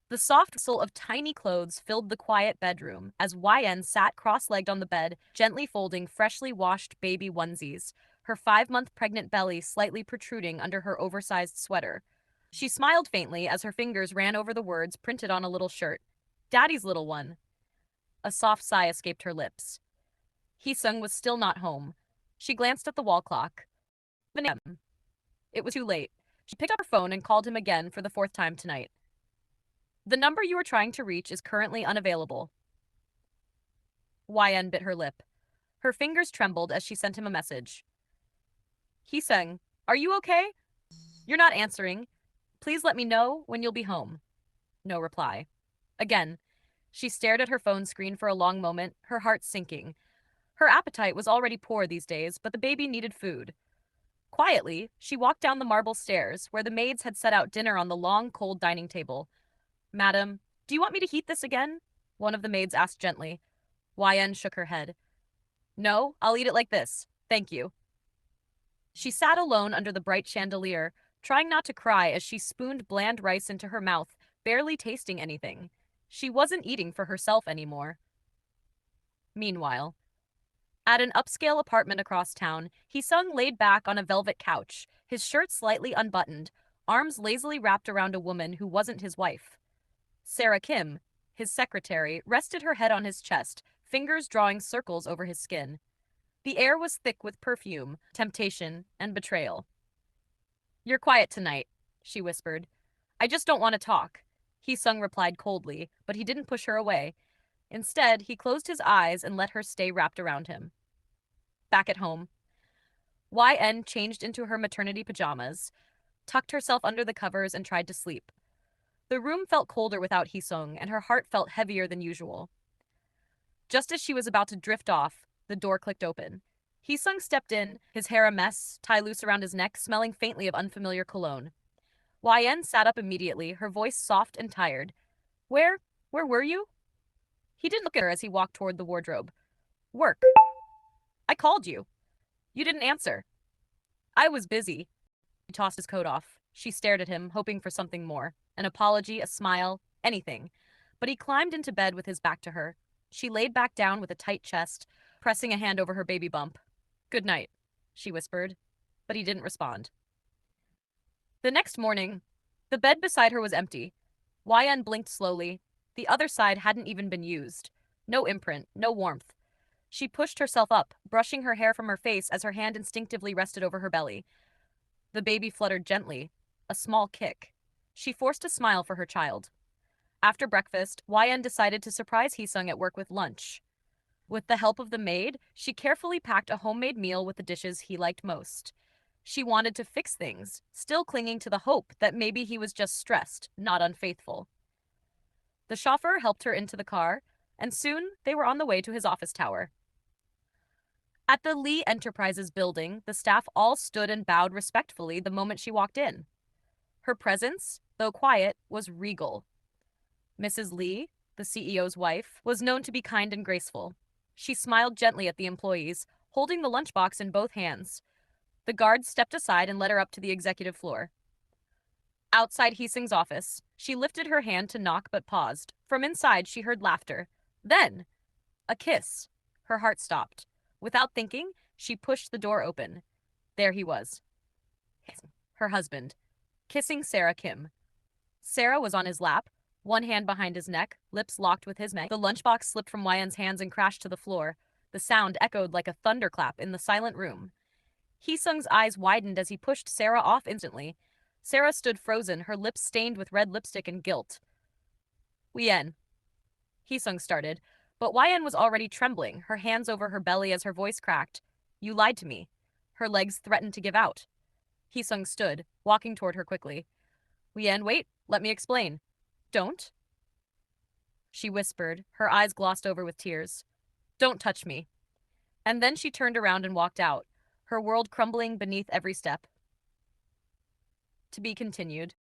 The soft rustle of tiny clothes filled the quiet bedroom as YN sat cross-legged on the bed, gently folding freshly washed baby onesies, her 5-month pregnant belly slightly protruding under her oversized sweater. She smiled faintly as her fingers ran over the words printed on a little shirt. Daddy's little one. A soft sigh escaped her lips. Heesung was still not home. She glanced at the wall clock. 7 a.m. It was too late. She picked up her phone and called him again for the fourth time tonight. The number you are trying to reach is currently unavailable. YN bit her lip. Her fingers trembled as she sent him a message. Heesung, are you okay? You're not answering. Please let me know when you'll be home. No reply. Again, she stared at her phone screen for a long moment, her heart sinking. Her appetite was already poor these days, but the baby needed food. Quietly, she walked down the marble stairs, where the maids had set out dinner on the long, cold dining table. Madam, do you want me to heat this again? One of the maids asked gently. YN shook her head. No, I'll eat it like this. Thank you. She sat alone under the bright chandelier, trying not to cry as she spooned bland rice into her mouth, barely tasting anything. She wasn't eating for herself anymore. Meanwhile, at an upscale apartment across town, Heesung laid back on a velvet couch, his shirt slightly unbuttoned, arms lazily wrapped around a woman who wasn't his wife. Sarah Kim, his secretary, rested her head on his chest, fingers drawing circles over his skin. The air was thick with perfume, temptation, and betrayal. You're quiet tonight, she whispered. I just don't want to talk. Heesung replied coldly, but he didn't push her away. Instead, he closed his eyes and let her stay wrapped around him. Back at home, YN changed into her maternity pajamas, tucked herself under the covers, and tried to sleep. The room felt colder without Heesung, and her heart felt heavier than usual. Just as she was about to drift off, the door clicked open. Heesung stepped in, his hair a mess, tie loose around his neck, smelling faintly of unfamiliar cologne. YN sat up immediately, her voice soft and tired. Where were you? He didn't look at her as he walked toward the wardrobe. Work. I called you. You didn't answer. I was busy. He tossed his coat off. She stared at him, hoping for something more. An apology, a smile, anything. But he climbed into bed with his back to her. She laid back down with a tight chest, pressing a hand over her baby bump. Good night, she whispered, but he didn't respond. The next morning, the bed beside her was empty. YN blinked slowly. The other side hadn't even been used. No imprint, no warmth. She pushed herself up, brushing her hair from her face as her hand instinctively rested over her belly. The baby fluttered gently, a small kick. She forced a smile for her child. After breakfast, YN decided to surprise Heesung at work with lunch. With the help of the maid, she carefully packed a homemade meal with the dishes he liked most. She wanted to fix things, still clinging to the hope that maybe he was just stressed, not unfaithful. The chauffeur helped her into the car, and soon they were on the way to his office tower. At the Lee Enterprises building, the staff all stood and bowed respectfully the moment she walked in. Her presence, though quiet, was regal. Mrs. Lee, the CEO's wife, was known to be kind and graceful. She smiled gently at the employees, holding the lunchbox in both hands. The guards stepped aside and led her up to the executive floor. Outside Heesing's office, she lifted her hand to knock but paused. From inside, she heard laughter. Then, a kiss. Her heart stopped. Without thinking, she pushed the door open. There he was. Her husband, kissing Sarah Kim. Sarah was on his lap, one hand behind his neck, lips locked with his neck. The lunchbox slipped from YN's hands and crashed to the floor. The sound echoed like a thunderclap in the silent room. Heesung's eyes widened as he pushed Sarah off instantly. Sarah stood frozen, her lips stained with red lipstick and guilt. Wien. Heesung started, but YN was already trembling, her hands over her belly as her voice cracked. You lied to me. Her legs threatened to give out. Heesung stood, walking toward her quickly. Wien, wait, let me explain. Don't? She whispered, her eyes glossed over with tears. Don't touch me. And then she turned around and walked out, her world crumbling beneath every step. To be continued.